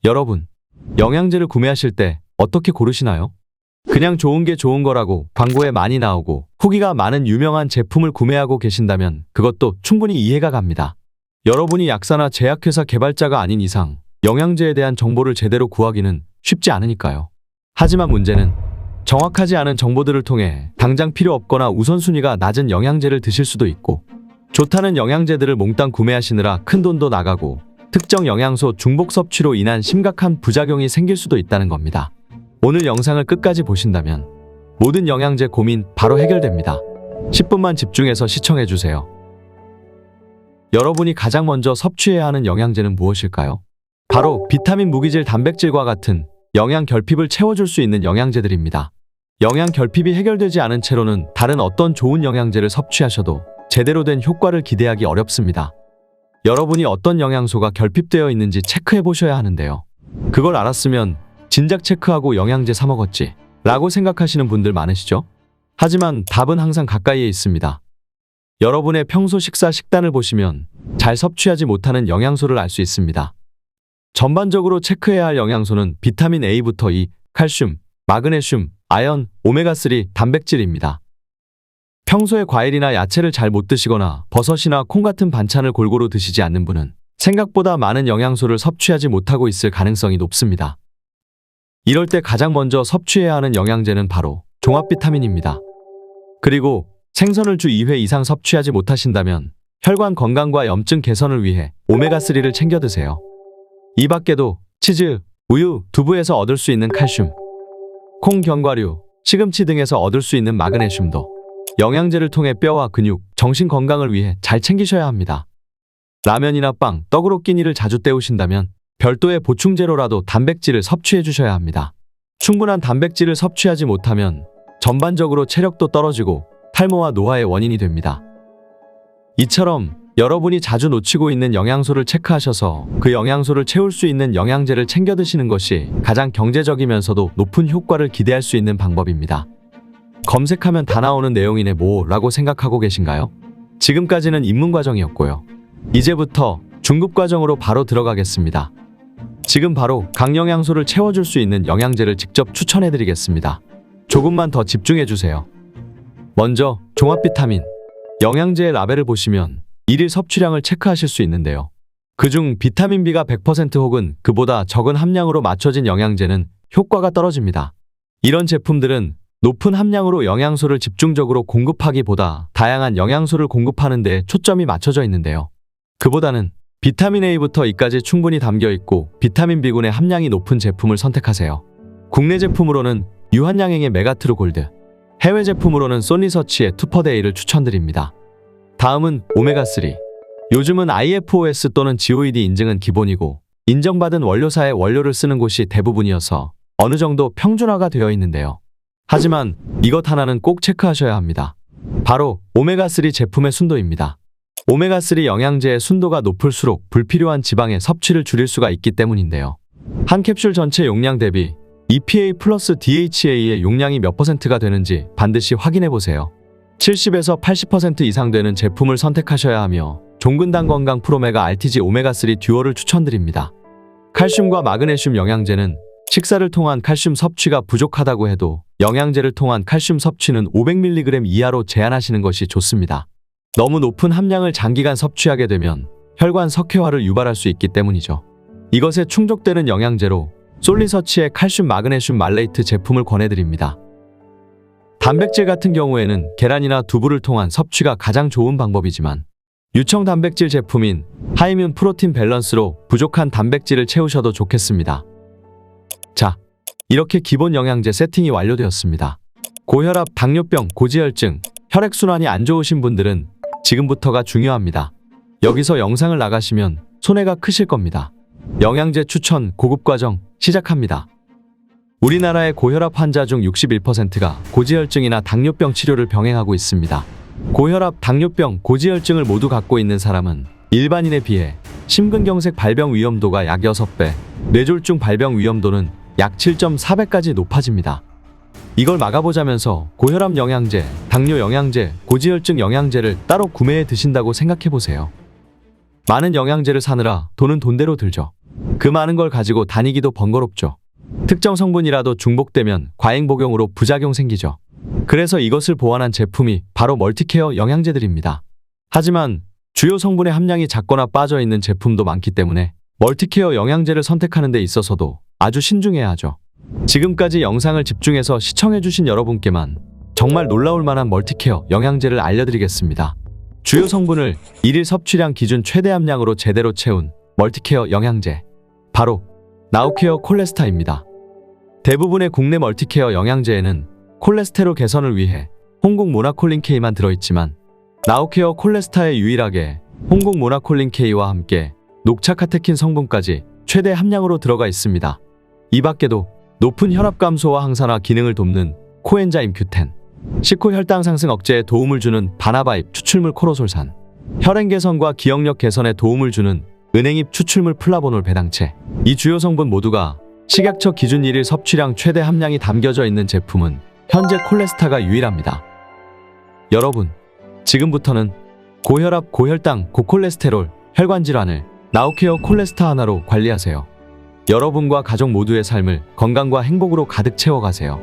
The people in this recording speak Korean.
여러분, 영양제를 구매하실 때 어떻게 고르시나요? 그냥 좋은 게 좋은 거라고 광고에 많이 나오고 후기가 많은 유명한 제품을 구매하고 계신다면 그것도 충분히 이해가 갑니다. 여러분이 약사나 제약회사 개발자가 아닌 이상 영양제에 대한 정보를 제대로 구하기는 쉽지 않으니까요. 하지만 문제는 정확하지 않은 정보들을 통해 당장 필요 없거나 우선순위가 낮은 영양제를 드실 수도 있고, 좋다는 영양제들을 몽땅 구매하시느라 큰 돈도 나가고 특정 영양소 중복 섭취로 인한 심각한 부작용이 생길 수도 있다는 겁니다. 오늘 영상을 끝까지 보신다면 모든 영양제 고민 바로 해결됩니다. 10분만 집중해서 시청해주세요. 여러분이 가장 먼저 섭취해야 하는 영양제는 무엇일까요? 바로 비타민, 무기질, 단백질과 같은 영양 결핍을 채워줄 수 있는 영양제들입니다. 영양 결핍이 해결되지 않은 채로는 다른 어떤 좋은 영양제를 섭취하셔도 제대로 된 효과를 기대하기 어렵습니다. 여러분이 어떤 영양소가 결핍되어 있는지 체크해 보셔야 하는데요. 그걸 알았으면 진작 체크하고 영양제 사 먹었지 라고 생각하시는 분들 많으시죠? 하지만 답은 항상 가까이에 있습니다. 여러분의 평소 식단을 보시면 잘 섭취하지 못하는 영양소를 알 수 있습니다. 전반적으로 체크해야 할 영양소는 비타민 A부터 E, 칼슘, 마그네슘, 아연, 오메가3, 단백질입니다. 평소에 과일이나 야채를 잘 못 드시거나 버섯이나 콩 같은 반찬을 골고루 드시지 않는 분은 생각보다 많은 영양소를 섭취하지 못하고 있을 가능성이 높습니다. 이럴 때 가장 먼저 섭취해야 하는 영양제는 바로 종합 비타민입니다. 그리고 생선을 주 2회 이상 섭취하지 못하신다면 혈관 건강과 염증 개선을 위해 오메가3를 챙겨 드세요. 이 밖에도 치즈, 우유, 두부에서 얻을 수 있는 칼슘, 콩, 견과류, 시금치 등에서 얻을 수 있는 마그네슘도 영양제를 통해 뼈와 근육, 정신 건강을 위해 잘 챙기셔야 합니다. 라면이나 빵, 떡으로 끼니를 자주 때우신다면 별도의 보충제로라도 단백질을 섭취해 주셔야 합니다. 충분한 단백질을 섭취하지 못하면 전반적으로 체력도 떨어지고 탈모와 노화의 원인이 됩니다. 이처럼 여러분이 자주 놓치고 있는 영양소를 체크하셔서 그 영양소를 채울 수 있는 영양제를 챙겨 드시는 것이 가장 경제적이면서도 높은 효과를 기대할 수 있는 방법입니다. 검색하면 다 나오는 내용이네 라고 생각하고 계신가요? 지금까지는 입문 과정이었고요. 이제부터 중급 과정으로 바로 들어가겠습니다. 지금 바로 강영양소를 채워줄 수 있는 영양제를 직접 추천해드리겠습니다. 조금만 더 집중해주세요. 먼저 종합 비타민. 영양제의 라벨을 보시면 일일 섭취량을 체크하실 수 있는데요. 그중 비타민 B가 100% 혹은 그보다 적은 함량으로 맞춰진 영양제는 효과가 떨어집니다. 이런 제품들은 높은 함량으로 영양소를 집중적으로 공급하기보다 다양한 영양소를 공급하는 데 초점이 맞춰져 있는데요. 그보다는 비타민 A부터 E까지 충분히 담겨 있고 비타민 B군의 함량이 높은 제품을 선택하세요. 국내 제품으로는 유한양행의 메가트루 골드, 해외 제품으로는 쏜리서치의 투퍼데이를 추천드립니다. 다음은 오메가3. 요즘은 IFOS 또는 GOED 인증은 기본이고 인정받은 원료사의 원료를 쓰는 곳이 대부분이어서 어느 정도 평준화가 되어 있는데요. 하지만 이것 하나는 꼭 체크하셔야 합니다. 바로 오메가3 제품의 순도입니다. 오메가3 영양제의 순도가 높을수록 불필요한 지방의 섭취를 줄일 수가 있기 때문인데요. 한 캡슐 전체 용량 대비 EPA 플러스 DHA의 용량이 몇 %가 되는지 반드시 확인해 보세요. 70에서 80% 이상 되는 제품을 선택하셔야 하며 종근당 건강 프로메가 RTG 오메가3 듀오를 추천드립니다. 칼슘과 마그네슘 영양제는 식사를 통한 칼슘 섭취가 부족하다고 해도 영양제를 통한 칼슘 섭취는 500mg 이하로 제한하시는 것이 좋습니다. 너무 높은 함량을 장기간 섭취하게 되면 혈관 석회화를 유발할 수 있기 때문이죠. 이것에 충족되는 영양제로 쏠리서치의 칼슘 마그네슘 말레이트 제품을 권해드립니다. 단백질 같은 경우에는 계란이나 두부를 통한 섭취가 가장 좋은 방법이지만 유청 단백질 제품인 하이뮨 프로틴 밸런스로 부족한 단백질을 채우셔도 좋겠습니다. 자, 이렇게 기본 영양제 세팅이 완료되었습니다. 고혈압, 당뇨병, 고지혈증, 혈액순환이 안 좋으신 분들은 지금부터가 중요합니다. 여기서 영상을 나가시면 손해가 크실 겁니다. 영양제 추천 고급 과정 시작합니다. 우리나라의 고혈압 환자 중 61%가 고지혈증이나 당뇨병 치료를 병행하고 있습니다. 고혈압, 당뇨병, 고지혈증을 모두 갖고 있는 사람은 일반인에 비해 심근경색 발병 위험도가 약 6배, 뇌졸중 발병 위험도는 약 7.4배까지 높아집니다. 이걸 막아보자면서 고혈압 영양제, 당뇨 영양제, 고지혈증 영양제를 따로 구매해 드신다고 생각해보세요. 많은 영양제를 사느라 돈은 돈대로 들죠. 그 많은 걸 가지고 다니기도 번거롭죠. 특정 성분이라도 중복되면 과잉 복용으로 부작용 생기죠. 그래서 이것을 보완한 제품이 바로 멀티케어 영양제들입니다. 하지만 주요 성분의 함량이 작거나 빠져 있는 제품도 많기 때문에 멀티케어 영양제를 선택하는 데 있어서도 아주 신중해야 하죠. 지금까지 영상을 집중해서 시청해주신 여러분께만 정말 놀라울 만한 멀티케어 영양제를 알려드리겠습니다. 주요 성분을 일일 섭취량 기준 최대 함량으로 제대로 채운 멀티케어 영양제, 바로 나우케어 콜레스타입니다. 대부분의 국내 멀티케어 영양제에는 콜레스테롤 개선을 위해 홍국 모나콜린 K만 들어있지만 나우케어 콜레스타에 유일하게 홍국 모나콜린 K와 함께 녹차 카테킨 성분까지 최대 함량으로 들어가 있습니다. 이 밖에도 높은 혈압 감소와 항산화 기능을 돕는 코엔자임 Q10, 식후 혈당 상승 억제에 도움을 주는 바나바잎 추출물 코로솔산, 혈행 개선과 기억력 개선에 도움을 주는 은행잎 추출물 플라보놀 배당체, 이 주요 성분 모두가 식약처 기준 일일 섭취량 최대 함량이 담겨져 있는 제품은 현재 콜레스타가 유일합니다. 여러분, 지금부터는 고혈압, 고혈당, 고콜레스테롤, 혈관 질환을 나우케어 콜레스타 하나로 관리하세요. 여러분과 가족 모두의 삶을 건강과 행복으로 가득 채워가세요.